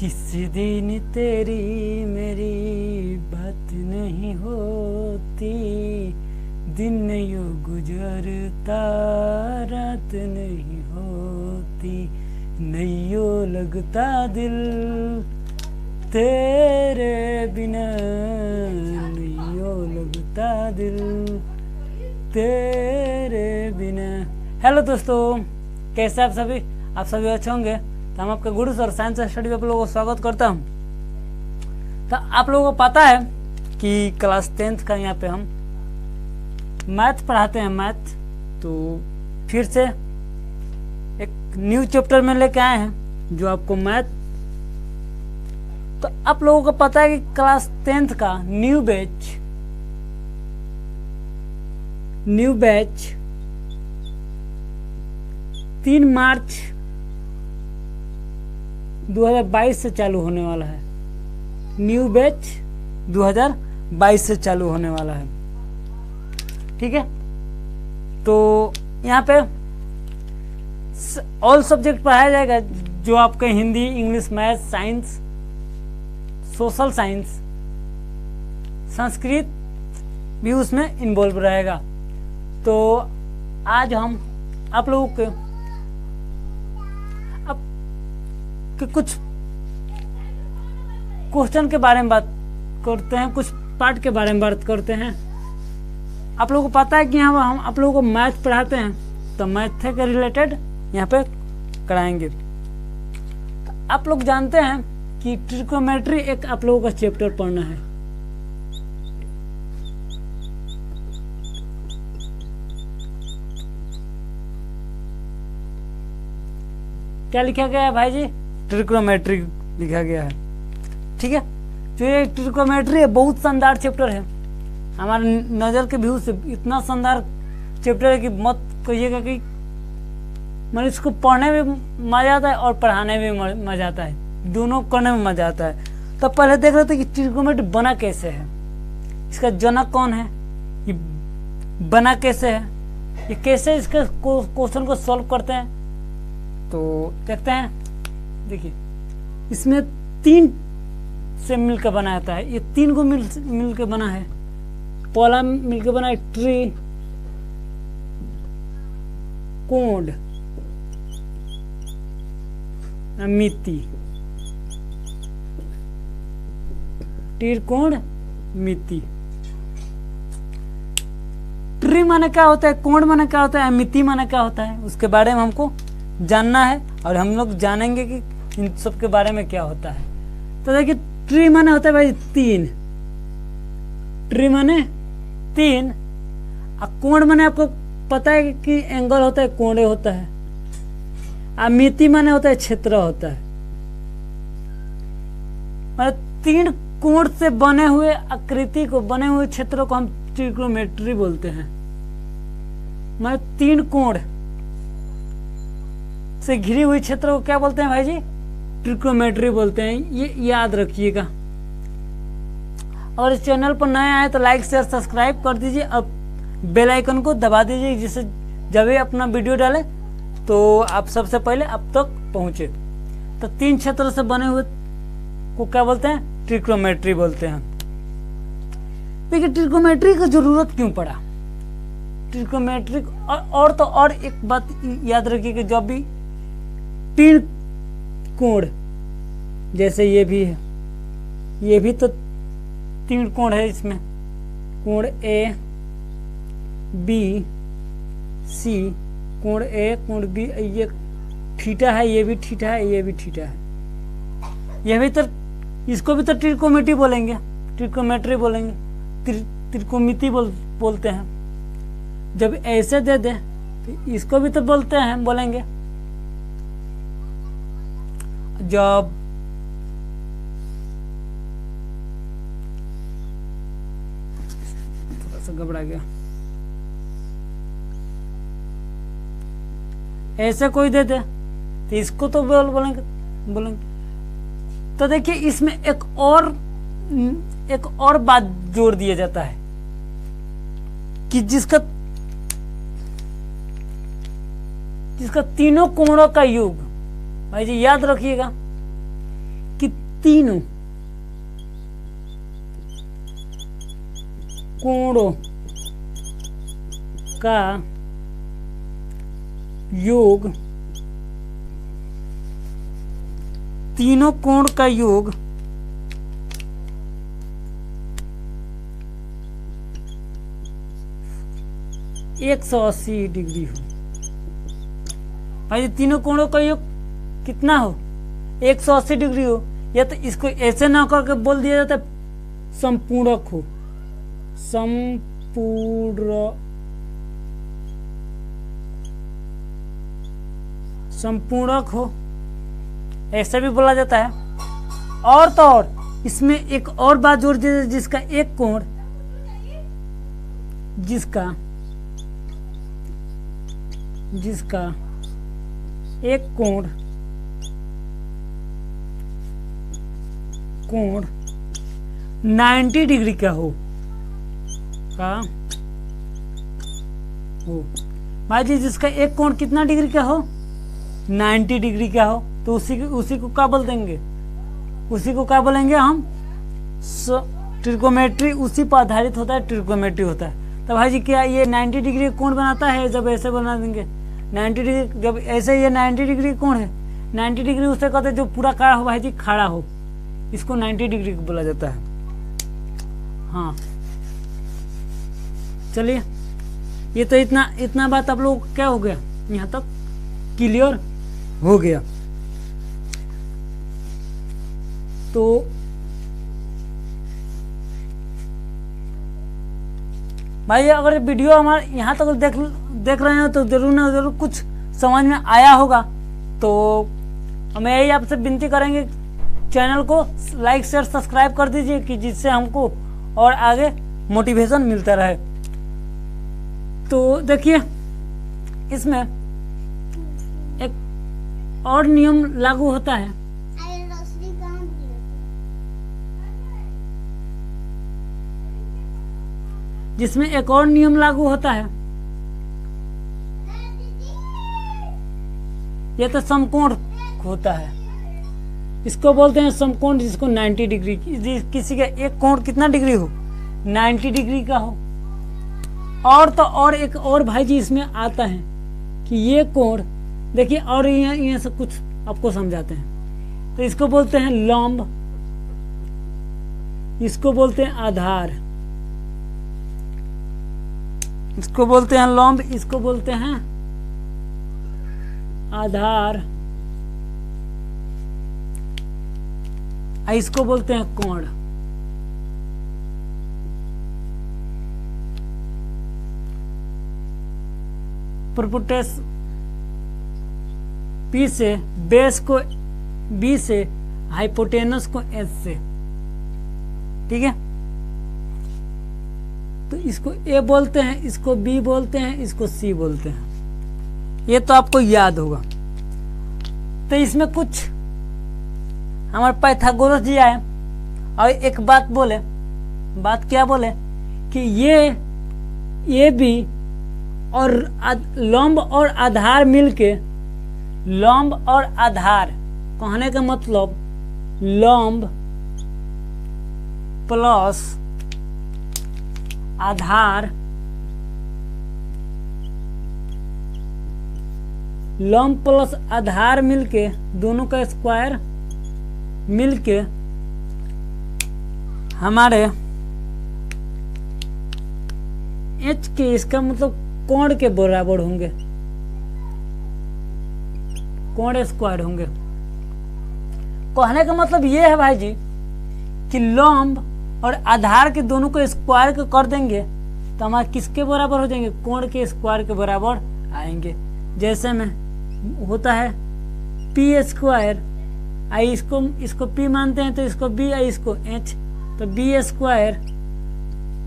जिस दिन तेरी मेरी बात नहीं होती, दिन यूं गुजरता रात नहीं होती, नहीं लगता दिल तेरे बिना, नहीं लगता दिल तेरे बिना। हेलो दोस्तों, कैसे आप सभी अच्छे होंगे। तो हम आपके गुरु सर साइंस स्टडी में आप लोगों को स्वागत करता हूँ। तो आप लोगों को पता है कि क्लास 10th का यहाँ पे हम मैथ पढ़ाते हैं। मैथ तो फिर से एक न्यू चैप्टर में लेके आए हैं जो आपको मैथ। तो आप लोगों को पता है कि क्लास 10th का न्यू बैच 3 मार्च 2022 से चालू होने वाला है। न्यू बैच 2022 से चालू होने वाला है, ठीक है। तो यहाँ पे ऑल सब्जेक्ट पढ़ाया जाएगा, जो आपके Hindi, English, math, science, social science, Sanskrit भी उसमें इन्वॉल्व रहेगा। तो आज हम आप लोगों के कुछ क्वेश्चन के बारे में बात करते हैं, कुछ पार्ट के बारे में बात करते हैं। आप लोगों को पता है कि यहाँ हम आप लोगों को मैथ पढ़ाते हैं, तो मैथ के रिलेटेड यहाँ पे कराएंगे। तो आप लोग जानते हैं कि ट्रिग्नोमेट्री एक आप लोगों का चैप्टर पढ़ना है। क्या लिखा गया है भाई जी? ट्रिग्नोमेट्री लिखा गया है, ठीक है। जो ये ट्रिग्नोमेट्री है बहुत शानदार चैप्टर है। हमारे नज़र के व्यू से इतना शानदार चैप्टर है कि मत कहिएगा कि मतलब इसको पढ़ने में मजा आता है और पढ़ाने में मजा आता है, दोनों करने में मजा आता है। तो पहले देख रहे थे कि ट्रिग्नोमेट्री बना कैसे है, इसका जनक कौन है, ये बना कैसे है, ये कैसे इसके क्वेश्चन को सॉल्व करते हैं। तो देखते हैं। देखिए, इसमें 3 से मिलकर बना जाता है। ये 3 को मिलकर बना है। पहला मिलकर बना है त्रिकोणमिति। ट्री माने क्या होता है, कोण माने क्या होता है, मिति माने क्या होता है, उसके बारे में हमको जानना है और हम लोग जानेंगे कि इन सब के बारे में क्या होता है। तो देखिए, ट्री माने होता है भाई 3। ट्री माने 3 और कोण माने आपको पता है कि एंगल होता है, कोणे होता है। और मिति माने होता है क्षेत्र होता है। मतलब 3 कोण से बने हुए आकृति को, बने हुए क्षेत्रों को हम ट्रिग्नोमेट्री बोलते हैं। मतलब 3 कोण से घिरी हुई क्षेत्र को क्या बोलते हैं भाई जी? ट्रिग्नोमेट्री बोलते हैं। ये याद रखिएगा। और इस चैनल पर नए आए तो लाइक शेयर सब्सक्राइब कर दीजिए और बेल आइकन को दबा दीजिए, जिससे जब भी अपना वीडियो डाले तो आप सबसे पहले अब तक पहुंचे। तो 3 क्षेत्रों से बने हुए को क्या बोलते हैं? ट्रिग्नोमेट्री बोलते हैं। देखिए, ट्रिग्नोमेट्री की जरूरत क्यों पड़ा? ट्रिग्नोमेट्री और तो और एक बात याद रखिए कि जब भी 3 कोण, जैसे ये भी है, ये भी तो 3 कोण है। इसमें कोण ए बी सी, कोण ए कोण बी, ये थीटा है, ये भी थीटा है, ये भी थीटा है। ये भी तो, इसको भी तो ट्रिग्नोमेट्री बोलेंगे, ट्रिग्नोमेट्री बोलेंगे, त्रिकोणमिति बोलते हैं। जब ऐसे दे दे तो इसको भी तो बोलेंगे। जब थोड़ा सा घबरा गया, ऐसे कोई दे दे तो इसको तो बोलेंगे। तो देखिए, इसमें एक और बात जोड़ दिया जाता है कि जिसका तीनों कोणों का योग, भाई जी याद रखिएगा कि तीनों कोणों का योग, तीनों कोण का योग 180 डिग्री हो। भाई तीनों कोणों का योग कितना हो? 180 डिग्री हो। या तो इसको ऐसे ना करके बोल दिया जाता है संपूरक हो, संपूरक हो, ऐसा भी बोला जाता है। और तो और इसमें एक और बात जोड़ दी, जिसका एक कोण, जिसका एक कोण 90 डिग्री का हो, भाई जी जिसका एक कोण कितना डिग्री का हो? 90 डिग्री का हो, तो उसी को क्या बोल देंगे? उसी को क्या बोलेंगे हम? ट्रिकोमेट्री। उसी पर आधारित होता है, ट्रिकोमेट्री होता है। तो भाई जी क्या ये 90 डिग्री कोण बनाता है? जब ऐसे बना देंगे 90 डिग्री, जब ऐसे ये 90 डिग्री कोण है, 90 डिग्री उसे कहते हैं जो पूरा खड़ा हो भाई जी, खड़ा हो, इसको 90 डिग्री बोला जाता है। हाँ चलिए, ये तो इतना बात आप लोग क्या हो गया, यहाँ तक क्लियर हो गया। तो भाई अगर वीडियो हमारे यहाँ तक देख रहे हो तो जरूर ना जरूर कुछ समझ में आया होगा। तो हम यही आपसे विनती करेंगे, चैनल को लाइक शेयर सब्सक्राइब कर दीजिए कि जिससे हमको और आगे मोटिवेशन मिलता रहे। तो देखिए इसमें एक और नियम लागू होता है, जिसमें एक और नियम लागू होता है, यह तो समकोण होता है। इसको बोलते हैं समकोण, जिसको 90 डिग्री, किसी का एक कोण कितना डिग्री हो? 90 डिग्री का हो। और तो और एक और भाई जी इसमें आता है कि ये कोण देखिए, और यहाँ से कुछ आपको समझाते हैं। तो इसको बोलते हैं लंब, इसको बोलते हैं आधार, इसको बोलते हैं लंब, इसको बोलते हैं आधार, इसको बोलते हैं कोण। प्रोपोटेस P से, बेस को B से, हाइपोटेनस को H से, ठीक है। तो इसको A बोलते हैं, इसको B बोलते हैं, इसको C बोलते हैं। ये तो आपको याद होगा। तो इसमें कुछ हमारे पाइथागोरस जी आए और एक बात बोले, बात क्या बोले कि ये भी और लंब और आधार मिलके, लंब और आधार कहने का मतलब लंब प्लस आधार, लंब प्लस आधार मिलके, दोनों का स्क्वायर मिलके हमारे H के, इसका मतलब कोण के बराबर होंगे, कोण स्क्वायर होंगे। कहने का मतलब ये है भाई जी कि लंब और आधार के दोनों को स्क्वायर को कर देंगे तो हमारे किसके बराबर हो जाएंगे? कोण के स्क्वायर के बराबर आएंगे। जैसे में होता है पी स्क्वायर, आई इसको P मानते हैं तो इसको B, आई इसको H, तो B स्क्वायर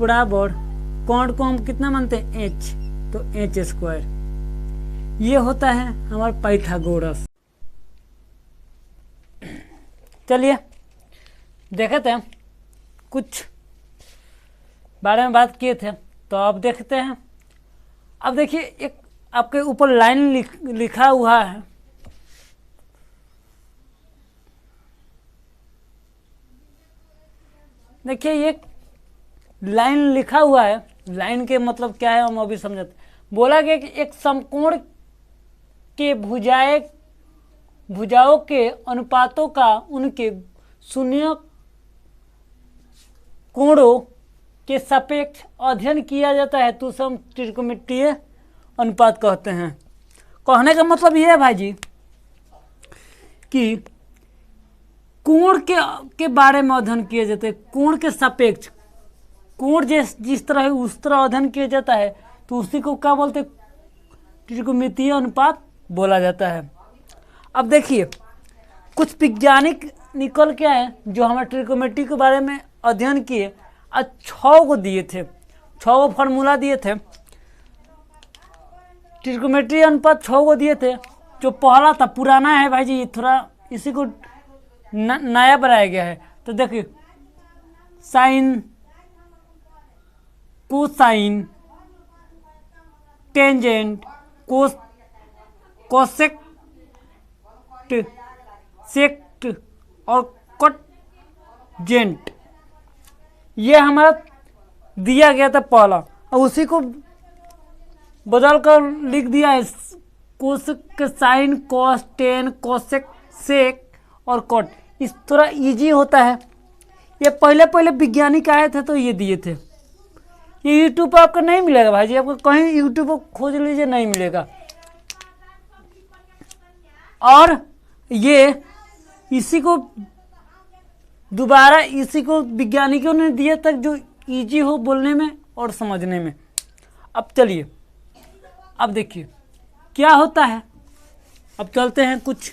बराबर कोण को हम कितना मानते हैं? H, तो H स्क्वायर। ये होता है हमारा पाइथागोरस। चलिए देखते हैं, कुछ बारे में बात किए थे तो अब देखते हैं। अब देखिए एक आपके ऊपर लाइन लिखा हुआ है, देखिए ये लाइन लिखा हुआ है, लाइन के मतलब क्या है हम अभी समझते। बोला गया कि एक समकोण के भुजाओं के अनुपातों का उनके शून्य कोणों के सापेक्ष अध्ययन किया जाता है तो हम त्रिकोणमितीय अनुपात कहते हैं। कहने का मतलब ये है भाई जी कि कोण के बारे में अध्ययन किए जाते हैं, कोण के सापेक्ष, कोण जिस तरह है उस तरह अध्ययन किया जाता है तो उसी को क्या बोलते हैं, त्रिकोणमितीय अनुपात बोला जाता है। अब देखिए कुछ वैज्ञानिक निकल के आए जो हमारे त्रिकोणमिति के बारे में अध्ययन किए और 6 को दिए थे, 6 फार्मूला दिए थे, त्रिकोणमितीय अनुपात 6 को दिए थे। जो पहला था पुराना है भाई जी, थोड़ा इसी को नया बनाया गया है। तो देखिए साइन, कोसाइन, टेंजेंट, कोसेक्ट, सेक्ट और कटजेंट, ये हमारा दिया गया था पहला, और उसी को बदल कर लिख दिया है cosec, sine, cos, tan, cosec, sec और कट। इस तरह इजी होता है। ये पहले वैज्ञानिक आए थे तो ये दिए थे। ये यूट्यूब पर आपको नहीं मिलेगा भाई जी, आपको कहीं यूट्यूब पर खोज लीजिए नहीं मिलेगा। और ये इसी को दोबारा इसी को वैज्ञानिकों ने दिया तक जो इजी हो बोलने में और समझने में। अब चलिए अब देखिए क्या होता है। अब चलते हैं कुछ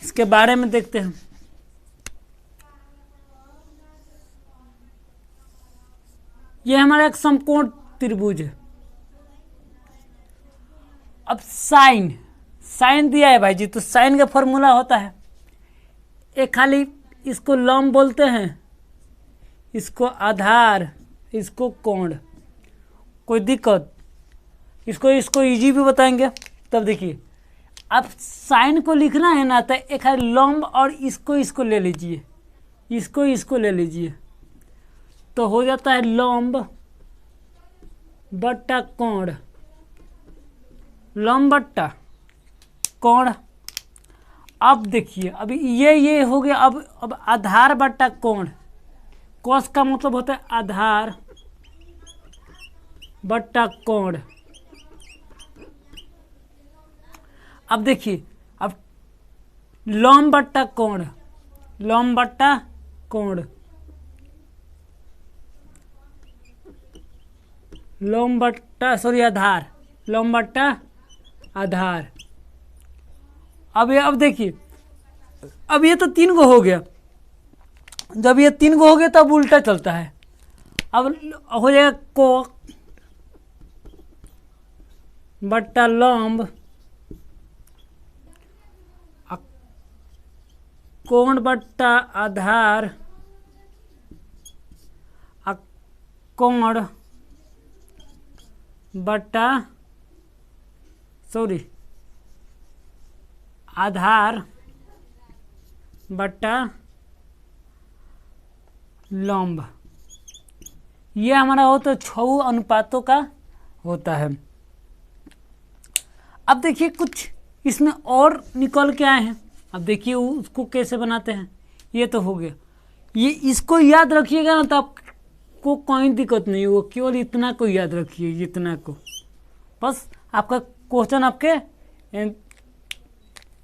इसके बारे में देखते हैं। यह हमारा एक समकोण त्रिभुज है। अब साइन दिया है भाई जी, तो साइन का फॉर्मूला होता है एक, खाली इसको लंब बोलते हैं, इसको आधार, इसको कोण, कोई दिक्कत, इसको इजी भी बताएंगे। तब देखिए अब साइन को लिखना है ना, तो एक है लंब और इसको ले लीजिए, इसको ले लीजिए, तो हो जाता है लंब बट्टा कोण, लंब बट्टा कोण। अब देखिए अभी ये हो गया। अब आधार बट्टा कोण, कोस का मतलब होता है आधार बट्टा कोण। अब देखिए अब लंब बट्टा कोण, लंब बट्टा कोण, लंब बट्टा आधार, लंब बट्टा आधार। अब देखिए अब ये तो 3 को हो गया। जब ये 3 को हो गया तब उल्टा चलता है। अब हो जाएगा कोण बट्टा लंब, कोण बट्टा आधार, कोण बट्टा आधार बट्टा लंब। ये हमारा होता है 6 अनुपातों का होता है। अब देखिए कुछ इसमें और निकल के आए हैं। अब देखिए उसको कैसे बनाते हैं। ये तो हो गया, ये इसको याद रखिएगा ना तो आपको कोई दिक्कत नहीं होगा। केवल इतना को याद रखिए, इतना को, बस आपका क्वेश्चन आपके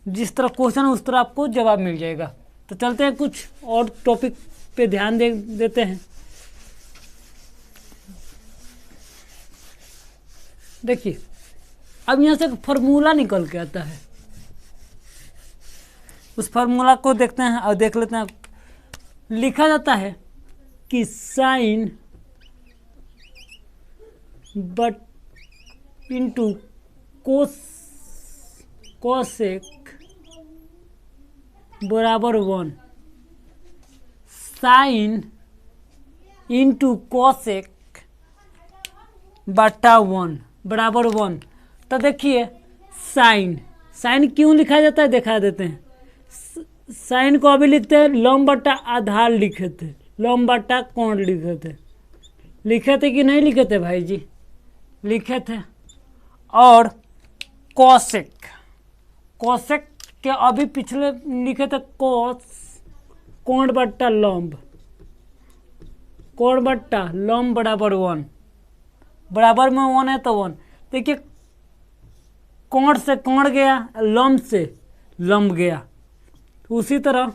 जिस तरह क्वेश्चन है उस तरह आपको जवाब मिल जाएगा। तो चलते हैं कुछ और टॉपिक पे ध्यान देते हैं। देखिए अब यहाँ से एक फार्मूला निकल के आता है, उस फार्मूला को देखते हैं और देख लेते हैं। लिखा जाता है कि साइन बट इंटू कोसेक बराबर 1, साइन इंटू कोसेक बटा 1 बराबर 1। तो देखिए साइन क्यों लिखा जाता है दिखा देते हैं। साइन को अभी लिखते हैं लंब बट्टा आधार लिखे थे, लंब बटा कोण लिखे थे कि नहीं लिखे थे भाई जी? लिखे थे। और कोसेक के अभी पिछले लिखे थे कोण बट्टा लंब, कोण बट्टा लंब बराबर 1, बराबर में 1 है तो 1। देखिए कोण से कोण गया, लंब से लंब गया। उसी तरह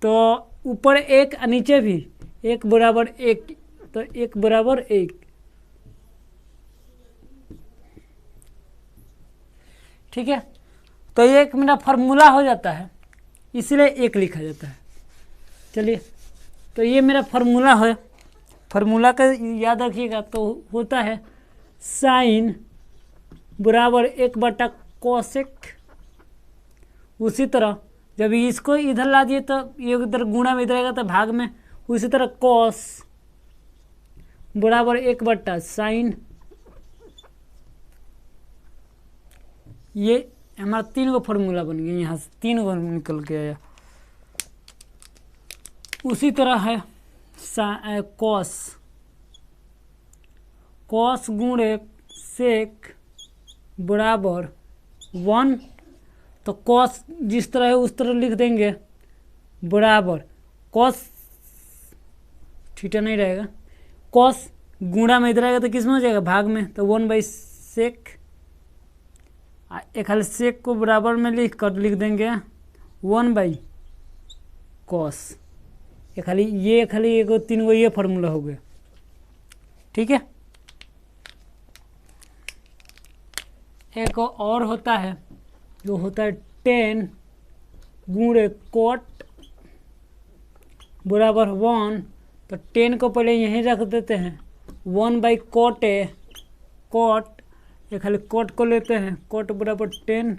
तो ऊपर 1 नीचे भी 1 बराबर 1, तो 1 बराबर 1। ठीक है, तो ये एक मेरा फार्मूला हो जाता है, इसलिए 1 लिखा जाता है। चलिए, तो ये मेरा फार्मूला है। फार्मूला का याद रखिएगा, तो होता है साइन बराबर 1 बटा कोसेक। उसी तरह जब इसको इधर ला दिए तो ये इधर गुणा में इधर आएगा तो भाग में। उसी तरह कॉस बराबर 1 बटा साइन। ये हमारा 3 गो फार्मूला बन गया, यहाँ से 3 गो निकल के आया। उसी तरह है कॉस गुणे सेक बराबर 1। तो कॉस जिस तरह है उस तरह लिख देंगे, बराबर कॉस थीटा नहीं रहेगा, कॉस गुणा में इधर आएगा तो किस में हो जाएगा? भाग में। तो 1/सेक, एक खाली सेक को बराबर में लिख देंगे 1/कॉस। ये खाली एगो 3 गो ये फार्मूला हो गया। ठीक है, एक और होता है जो होता है tan गुणे कोट बराबर 1। तो tan को पहले यहीं रख देते हैं, 1/कोट है, कोट ये खाली कोट को लेते हैं, कोट बराबर 10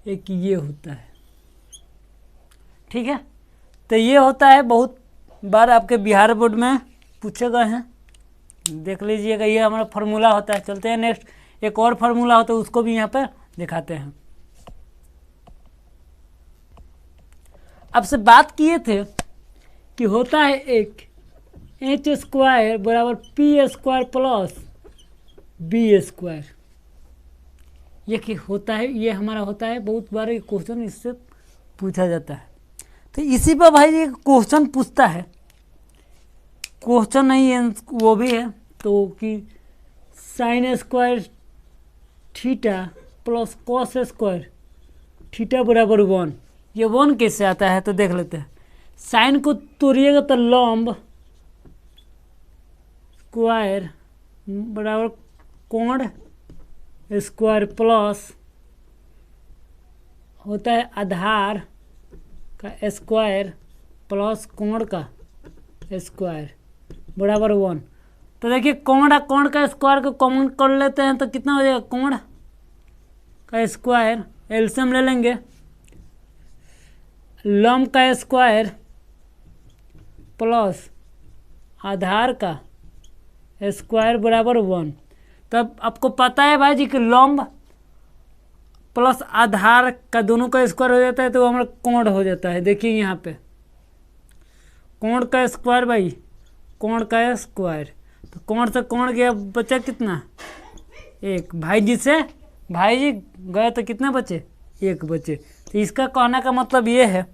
एक ये होता है। ठीक है, तो ये होता है, बहुत बार आपके बिहार बोर्ड में पूछे गए हैं, देख लीजिएगा। ये हमारा फार्मूला होता है। चलते हैं नेक्स्ट, एक और फार्मूला होता है, उसको भी यहाँ पर दिखाते हैं। आपसे बात किए थे कि होता है एक h² बराबर p² प्लस b²। ये कि होता है, ये हमारा होता है, बहुत बार ये क्वेश्चन इससे पूछा जाता है। तो इसी पर भाई ये क्वेश्चन पूछता है, क्वेश्चन नहीं है वो भी है, तो कि sin² theta plus cos² theta बराबर 1। ये 1 कैसे आता है तो देख लेते हैं। साइन को तोड़िएगा तो लंब स्क्वायर बराबर कोण स्क्वायर प्लस होता है आधार का स्क्वायर प्लस कोण का स्क्वायर बराबर 1। तो देखिए कोण का स्क्वायर को कॉमन कर लेते हैं तो कितना हो जाएगा? कोण का स्क्वायर एलसीएम ले लेंगे, लंब का स्क्वायर प्लस आधार का स्क्वायर बराबर 1। तब आपको पता है भाई जी कि लंब प्लस आधार का दोनों का स्क्वायर हो जाता है तो हमारा कोण हो जाता है। देखिए यहाँ पे कोण का स्क्वायर भाई, कोण का स्क्वायर, तो कोण से कोण गया, बचा कितना? 1। भाई जी से भाई जी गए तो कितने बचे? 1 बचे। तो इसका कहने का मतलब ये है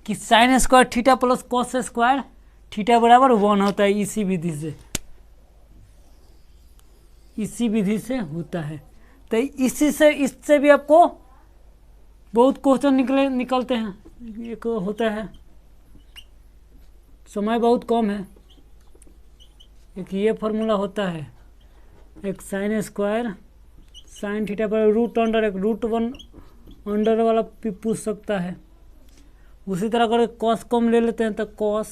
कि sin² theta plus cos² theta बराबर 1 होता है। इसी विधि से होता है। तो इससे भी आपको बहुत क्वेश्चन निकलते हैं। एक होता है, समय बहुत कम है, एक ये फार्मूला होता है, एक sin² sin थीटा पर √अंडर, एक √1 अंडर वाला भी पूछ सकता है। उसी तरह अगर cos को हम ले लेते हैं तो cos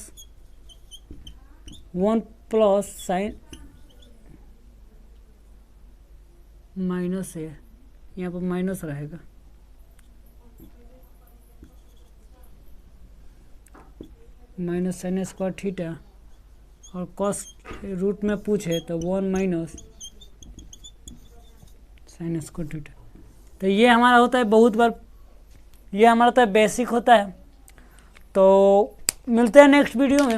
1 प्लस साइन माइनस है, यहाँ पर माइनस रहेगा, माइनस sin² थीटा, और cos रूट में पूछे तो 1 माइनस sin² थीटा। तो ये हमारा होता है बहुत बार, ये हमारा तो बेसिक होता है, तो मिलते हैं नेक्स्ट वीडियो में।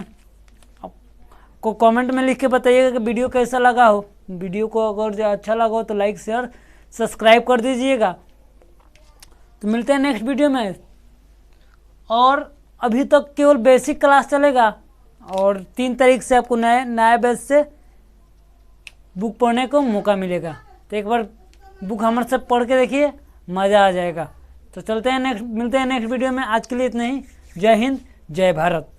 आपको कमेंट में लिख के बताइएगा कि वीडियो कैसा लगा हो। वीडियो को अगर अच्छा लगा हो तो लाइक शेयर सब्सक्राइब कर दीजिएगा। तो मिलते हैं नेक्स्ट वीडियो में। और अभी तक केवल बेसिक क्लास चलेगा और 3 तारीख से आपको नया बैच से बुक पढ़ने को मौका मिलेगा। तो एक बार बुक हमारे से पढ़ के देखिए, मज़ा आ जाएगा। तो चलते हैं मिलते हैं नेक्स्ट वीडियो में। आज के लिए इतना ही। जय हिंद, जय भारत।